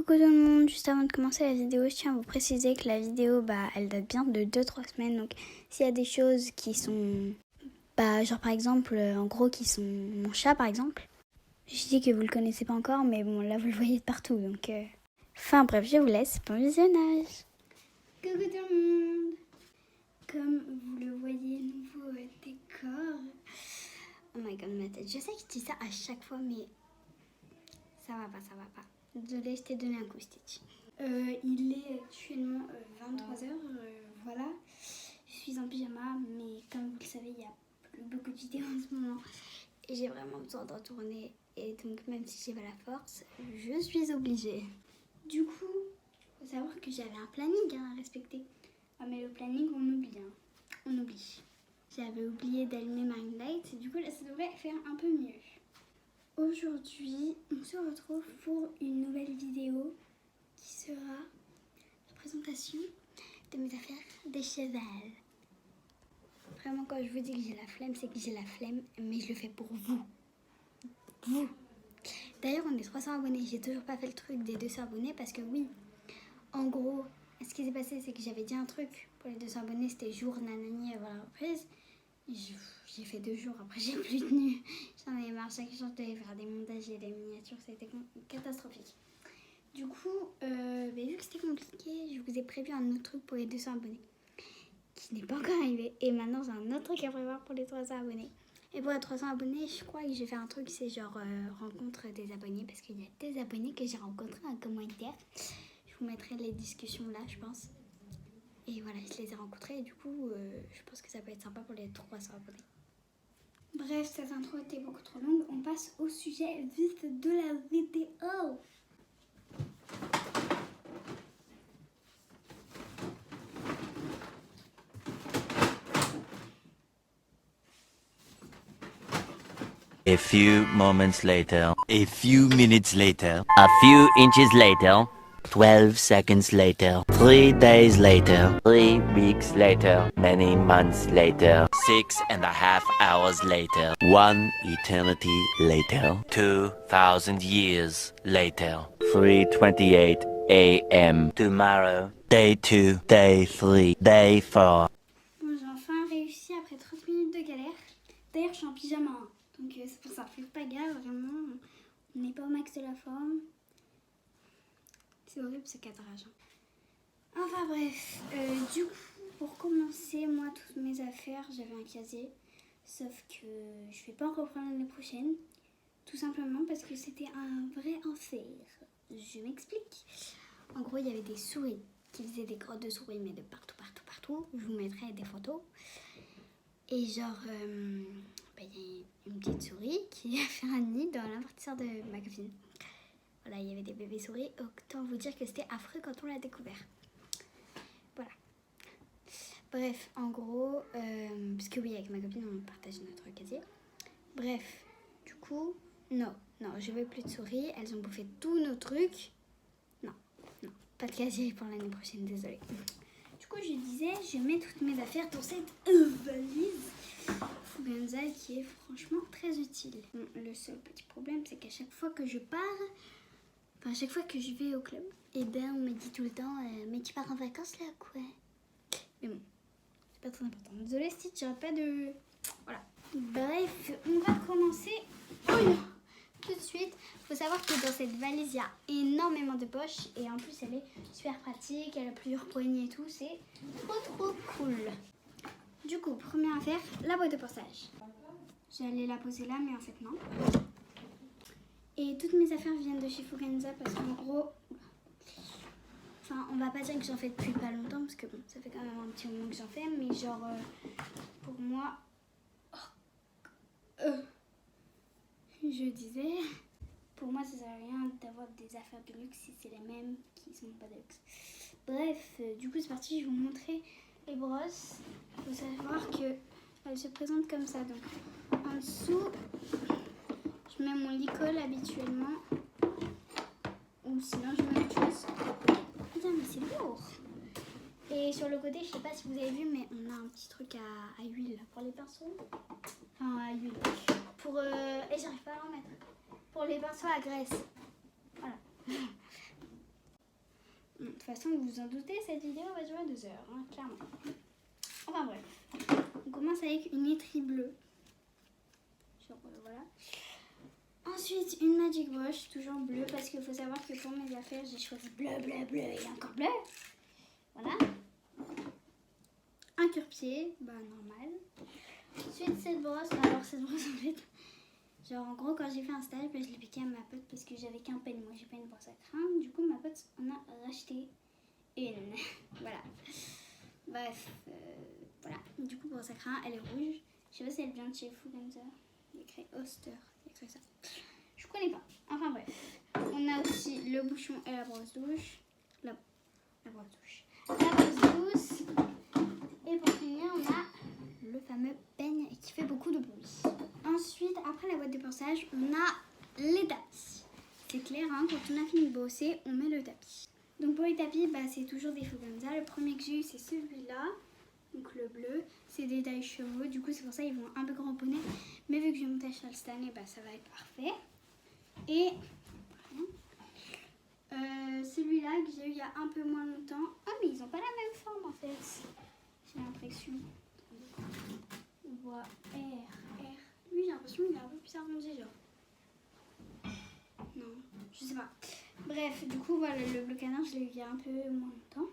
Coucou tout le monde, juste avant de commencer la vidéo, je tiens à vous préciser que la vidéo, elle date bien de 2-3 semaines. Donc s'il y a des choses qui sont, genre par exemple, en gros qui sont mon chat par exemple. Je dis que vous le connaissez pas encore, mais bon là vous le voyez de partout. Donc, enfin bref, je vous laisse, bon visionnage. Coucou tout le monde. Comme vous le voyez, nouveau décor. Oh my god, ma tête. Je sais que je dis ça à chaque fois, mais ça va pas. Désolée, je t'ai donné un coup, Stitch. Il est actuellement 23h, voilà. Je suis en pyjama, mais comme vous le savez, il y a plus beaucoup de vidéos en ce moment. Et j'ai vraiment besoin de retourner. Et donc, même si j'ai pas la force, je suis obligée. Du coup, il faut savoir que j'avais un planning à respecter. Ah, mais le planning, on oublie. On oublie. J'avais oublié d'allumer ma ring light. Et du coup, là, ça devrait faire un peu mieux. Aujourd'hui, on se retrouve pour une nouvelle vidéo qui sera la présentation de mes affaires de cheval. Vraiment, quand je vous dis que j'ai la flemme, c'est que j'ai la flemme, mais je le fais pour vous. Vous. D'ailleurs, on est 300 abonnés. J'ai toujours pas fait le truc des 200 abonnés parce que oui, en gros, ce qui s'est passé, c'est que j'avais dit un truc pour les 200 abonnés, c'était jour nanani avant la reprise. J'ai fait 2 jours, après j'ai plus tenu. J'en ai marre, chaque jour je devais faire des montages et des miniatures, c'était catastrophique. Du coup, vu que c'était compliqué, je vous ai prévu un autre truc pour les 200 abonnés qui n'est pas encore arrivé. Et maintenant j'ai un autre truc à prévoir pour les 300 abonnés. Et pour les 300 abonnés, je crois que je vais faire un truc, c'est genre rencontre des abonnés, parce qu'il y a des abonnés que j'ai rencontrés en commentaire. Je vous mettrai les discussions là, je pense. Et voilà, je les ai rencontrés et du coup, je pense que ça peut être sympa pour les 300 abonnés. Bref, cette intro était beaucoup trop longue. On passe au sujet vif de la vidéo. A few moments later. A few minutes later. A few inches later. 12 seconds later. 3 days later. 3 weeks later. Many months later. 6.5 hours later. 1 eternity later. 2,000 years later. 3:28 a.m. Tomorrow. Day 2. Day 3. Day 4. Bon, j'ai enfin réussi après 30 minutes de galère. D'ailleurs, je suis en pyjama, donc c'est pour ça. Faites pas gaffe, vraiment. On n'est pas au max de la forme. C'est horrible ce cadrage. Enfin bref, du coup, pour commencer, moi, toutes mes affaires, j'avais un casier. Sauf que je vais pas en reprendre l'année prochaine. Tout simplement parce que c'était un vrai enfer. Je m'explique. En gros, il y avait des souris qui faisaient des grottes de souris, mais de partout. Je vous mettrai des photos. Et genre, il y a une petite souris qui a fait un nid dans l'amortisseur de ma copine. Voilà, il y avait des bébés souris. Autant vous dire que c'était affreux quand on l'a découvert. Voilà. Bref, en gros, parce que oui, avec ma copine, on partage notre casier. Bref, du coup, non, je veux plus de souris. Elles ont bouffé tous nos trucs. Non, pas de casier pour l'année prochaine, désolée. Du coup, je disais, je mets toutes mes affaires dans cette valise Fuganza qui est franchement très utile. Bon, le seul petit problème, c'est qu'à chaque fois que je pars, à chaque fois que je vais au club, on me dit tout le temps, mais tu pars en vacances là, quoi. Mais bon, c'est pas très important. Désolée, Stitch, j'aurais pas de... Voilà. Bref, on va commencer tout de suite. Faut savoir que dans cette valise, il y a énormément de poches. Et en plus, elle est super pratique. Elle a plusieurs poignées et tout. C'est trop cool. Du coup, première affaire, la boîte de portage. J'allais la poser là, mais en fait, non. Et toutes mes affaires viennent de chez Fuganza parce qu'en gros... Enfin, on va pas dire que j'en fais depuis pas longtemps parce que bon, ça fait quand même un petit moment que j'en fais. Mais genre, pour moi... je disais... Pour moi, ça sert à rien d'avoir des affaires de luxe si c'est les mêmes qui sont pas de luxe. Bref, du coup, c'est parti. Je vais vous montrer les brosses. Il faut savoir qu'elles se présentent comme ça. Donc, en dessous, je mets mon licol habituellement. Ou sinon, je mets autre chose. Putain, mais c'est lourd. Et sur le côté, je sais pas si vous avez vu, mais on a un petit truc à huile pour les pinceaux. Enfin, à huile. Et j'arrive pas à en mettre. Pour les pinceaux à graisse. Voilà. façon, vous vous en doutez, cette vidéo va durer 2 heures, hein, clairement. Enfin bref, on commence avec une étrie bleue. Genre, voilà. Ensuite, une Magic Brush, toujours bleue, parce qu'il faut savoir que pour mes affaires, j'ai choisi bleu, bleu, bleu et encore bleu. Voilà. Un cure-pied, bah normal. Ensuite, cette brosse, alors cette brosse en fait, genre en gros, quand j'ai fait un stage, bah, je l'ai piqué à ma pote parce que j'avais qu'un pen, moi j'ai pas une brosse à crème. Du coup, ma pote en a racheté une. Voilà. Bref, voilà. Du coup, brosse à crème, elle est rouge. Je sais pas si elle vient de chez Fuganza. Il y a écrit Oster, il y a écrit ça. Je connais pas. Enfin bref. On a aussi le bouchon et la brosse douche. La brosse douche. La brosse douce. Et pour finir, on a le fameux peigne qui fait beaucoup de bruit. Ensuite, après la boîte de pinçage, on a les tapis. C'est clair, hein, quand on a fini de bosser, on met le tapis. Donc pour les tapis, bah, c'est toujours des Fuganza. Le premier que j'ai eu, c'est celui-là. Donc le bleu, c'est des tailles chevaux. Du coup, c'est pour ça qu'ils vont un peu cramponner. Mais vu que je vais monter à cheval cette année, bah, ça va être parfait. Et celui-là que j'ai eu il y a un peu moins longtemps. Ah, mais ils n'ont pas la même forme en fait. J'ai l'impression. On voit R. Lui, j'ai l'impression qu'il est un peu plus arrondi, genre. Non, je sais pas. Bref, du coup, voilà, le bleu canard, je l'ai eu il y a un peu moins longtemps.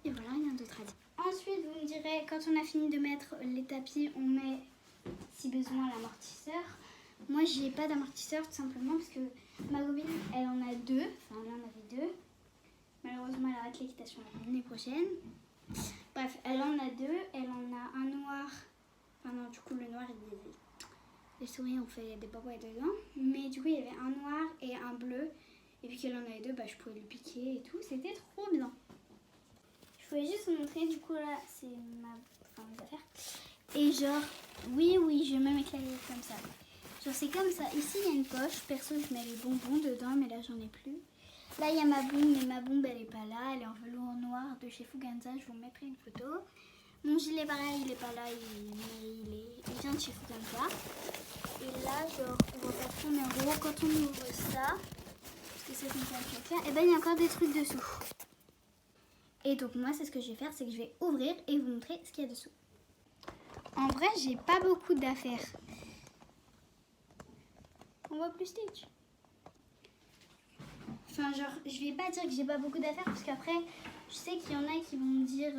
Et voilà, rien d'autre à dire. Ensuite, vous me direz, quand on a fini de mettre les tapis, on met, si besoin, l'amortisseur. Moi, j'ai pas d'amortisseur, tout simplement, parce que ma copine, elle en a 2. Enfin, elle en avait 2. Malheureusement, elle arrête l'équitation l'année prochaine. Bref, elle en a 2. Elle en a un noir. Enfin non, du coup, le noir, les souris ont fait des papouilles dedans. Mais du coup, il y avait un noir et un bleu. Et puis qu'elle en avait 2, bah, je pouvais le piquer et tout. C'était trop bien. Je voulais juste vous montrer, du coup, là, c'est mes affaires. Et genre, oui, je vais même éclairer comme ça. Genre, c'est comme ça. Ici, il y a une poche. Perso, je mets les bonbons dedans, mais là, j'en ai plus. Là, il y a ma bombe, mais ma bombe, elle est pas là. Elle est en velours noir de chez Fuganza. Je vous mettrai une photo. Mon gilet, pareil, il est pas là. Il vient de chez Fuganza. Et là, genre, on va faire tourner en gros. Quand on ouvre ça, parce que c'est comme ça que je vais faire, et ben, il y a encore des trucs dessous. Et donc, moi, c'est ce que je vais faire, c'est que je vais ouvrir et vous montrer ce qu'il y a dessous. En vrai, j'ai pas beaucoup d'affaires. On voit plus Stitch. Enfin, genre, je vais pas dire que j'ai pas beaucoup d'affaires parce qu'après, je sais qu'il y en a qui vont me dire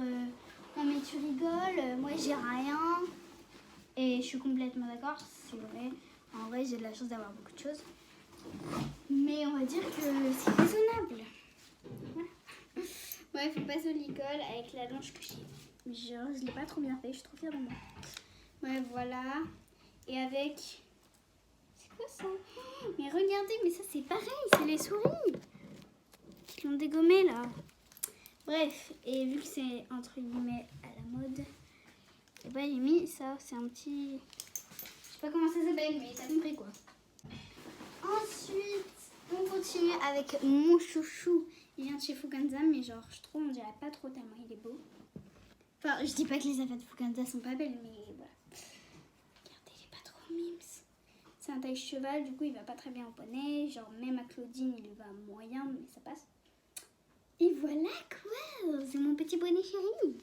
non, mais tu rigoles, moi j'ai rien. Et je suis complètement d'accord, c'est vrai. En vrai, j'ai de la chance d'avoir beaucoup de choses. Mais on va dire que c'est raisonnable. Voilà. Bref, on passe au licol avec la longe que j'ai. Genre, je l'ai pas trop bien fait, je suis trop fière de moi. Ouais, voilà. Et avec. C'est quoi ça? Mais regardez, mais ça c'est pareil, c'est les souris qui l'ont dégommé là. Bref, et vu que c'est entre guillemets à la mode, et ben j'ai mis ça, c'est un petit. Je sais pas comment ça s'appelle, mais ça me compris quoi. Ensuite, on continue avec mon chouchou. Il vient de chez Fuganza, mais genre, je trouve, on dirait pas trop tellement il est beau. Enfin, je dis pas que les affaires de Fuganza sont pas belles, mais voilà. Regardez, il est pas trop mimes. C'est un taille cheval, du coup, il va pas très bien au poney. Genre, même à Claudine, il va moyen, mais ça passe. Et voilà quoi, c'est mon petit bonnet chéri.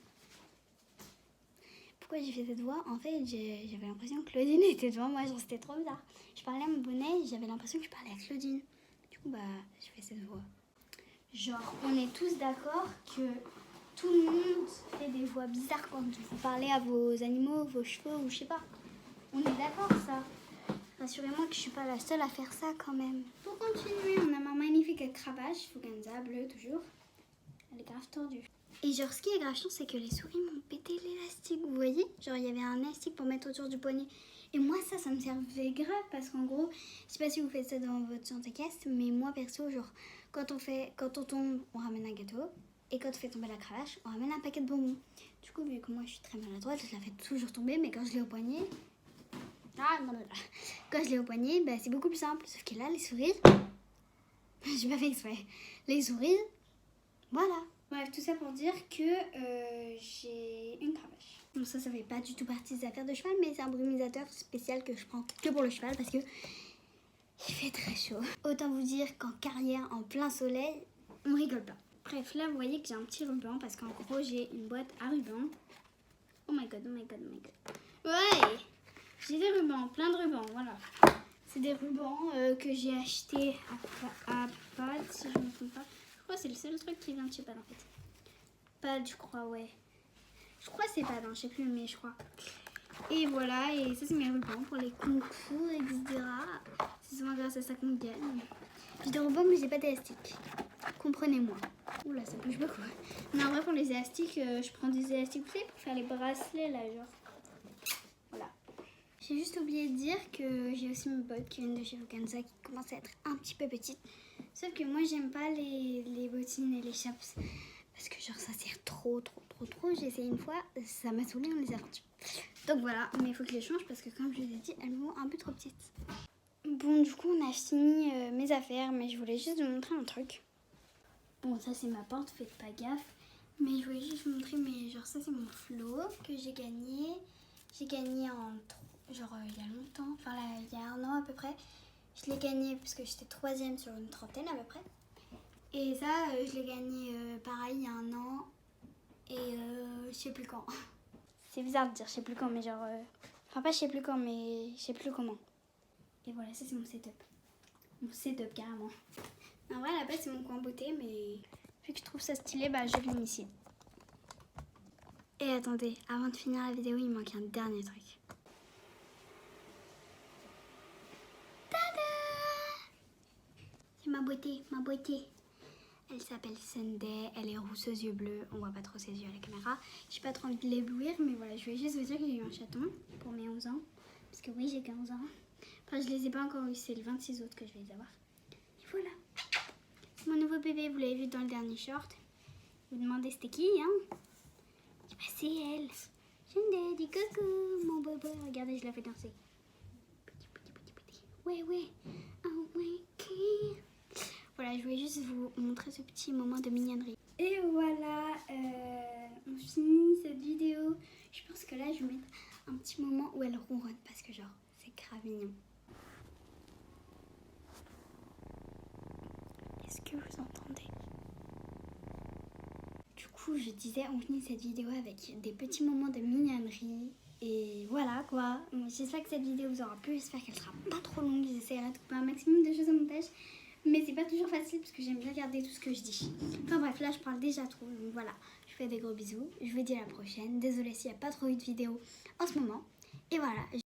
Pourquoi j'ai fait cette voix? En fait, j'avais l'impression que Claudine était devant moi, genre c'était trop bizarre. Je parlais à mon bonnet, j'avais l'impression que je parlais à Claudine. Du coup, bah, j'ai fait cette voix. Genre, on est tous d'accord que tout le monde fait des voix bizarres quand vous parlez à vos animaux, vos chevaux ou je sais pas. On est d'accord ça. Rassurez-moi que je suis pas la seule à faire ça quand même. Pour continuer, on a ma magnifique cravache, Fuganza, bleue toujours. Elle est grave tordue. Et genre, ce qui est grave chiant, c'est que les souris m'ont pété l'élastique, vous voyez? Genre, il y avait un élastique pour mettre autour du poignet. Et moi, ça me servait grave parce qu'en gros, je sais pas si vous faites ça dans votre chantier-cast, mais moi, perso, genre, quand on tombe, on ramène un gâteau. Et quand on fait tomber la cravache, on ramène un paquet de bonbons. Du coup, vu que moi, je suis très maladroite, je la fais toujours tomber, mais quand je l'ai au poignet... Quand je l'ai au poignet, bah, c'est beaucoup plus simple. Sauf que là, les souris... J'ai pas fait exprès. Les souris... Voilà. Bref, tout ça pour dire que j'ai une cravache. Bon, ça fait pas du tout partie des affaires de cheval, mais c'est un brumisateur spécial que je prends que pour le cheval parce que il fait très chaud. Autant vous dire qu'en carrière, en plein soleil, on rigole pas. Bref, là, vous voyez que j'ai un petit ruban parce qu'en gros, j'ai une boîte à rubans. Oh my god, oh my god, oh my god. Ouais, j'ai des rubans, plein de rubans, voilà. C'est des rubans que j'ai achetés à Pad, si je ne me trompe pas. Je crois que c'est le seul truc qui vient de chez Pad en fait. Pad, je crois, ouais. Je crois que c'est Pad, hein, je sais plus, mais je crois. Et voilà, et ça c'est mes rubans pour les concours, etc. C'est souvent grâce à ça qu'on gagne. J'ai des rubans, mais j'ai pas d'élastique. Comprenez-moi. Oula, ça bouge beaucoup. Mais en vrai, pour les élastiques, je prends des élastiques, vous savez, pour faire les bracelets là, genre. Voilà. J'ai juste oublié de dire que j'ai aussi mes bottes qui viennent de chez Vacanza qui commencent à être un petit peu petites. Sauf que moi, j'aime pas les bottines et les chaps. Parce que genre ça sert trop. J'ai essayé une fois, ça m'a saoulé, on les a vendus. Donc voilà, mais il faut que je les change parce que comme je vous ai dit, elles me vont un peu trop petites. Bon, du coup, on a fini mes affaires, mais je voulais juste vous montrer un truc. Bon, ça c'est ma porte, faites pas gaffe. Mais je voulais juste vous montrer, mais genre ça c'est mon flot que j'ai gagné. J'ai gagné genre il y a longtemps, enfin là, il y a 1 an à peu près. Je l'ai gagné parce que j'étais 3e sur une trentaine à peu près. Et ça, je l'ai gagné pareil il y a 1 an. Et je sais plus quand. C'est bizarre de dire je sais plus quand, mais genre... Enfin pas je sais plus quand, mais je sais plus comment. Et voilà, ça c'est mon setup. Mon setup carrément. En vrai, à la base c'est mon coin beauté, mais vu que je trouve ça stylé, bah je l'ai mis ici. Et attendez, avant de finir la vidéo, il manque un dernier truc. Tada! C'est ma beauté, ma beauté. Elle s'appelle Sunday, elle est rousse aux yeux bleus, on voit pas trop ses yeux à la caméra. J'ai pas trop envie de l'éblouir, mais voilà, je voulais juste vous dire que j'ai eu un chaton pour mes 11 ans. Parce que oui, j'ai 15 ans. Enfin, je les ai pas encore eu, c'est le 26 août que je vais les avoir. Et voilà. C'est mon nouveau bébé, vous l'avez vu dans le dernier short. Vous demandez c'était qui, hein? Bah, c'est elle. Sunday, dis coucou, mon bébé. Regardez, je la fais danser. Petit. Ouais. Oh, ouais, okay. Voilà, je voulais juste vous montrer ce petit moment de mignonnerie. Et voilà, on finit cette vidéo. Je pense que là, je vais mettre un petit moment où elle ronronne parce que genre, c'est grave mignon. Est-ce que vous entendez? Du coup, je disais, on finit cette vidéo avec des petits moments de mignonnerie. Et voilà quoi. J'espère que cette vidéo vous aura plu. J'espère qu'elle sera pas trop longue. J'essaierai de couper un maximum de choses au montage. Mais c'est pas toujours facile parce que j'aime bien garder tout ce que je dis. Enfin bref, là je parle déjà trop. Donc voilà, je vous fais des gros bisous. Je vous dis à la prochaine. Désolée s'il n'y a pas trop eu de vidéos en ce moment. Et voilà.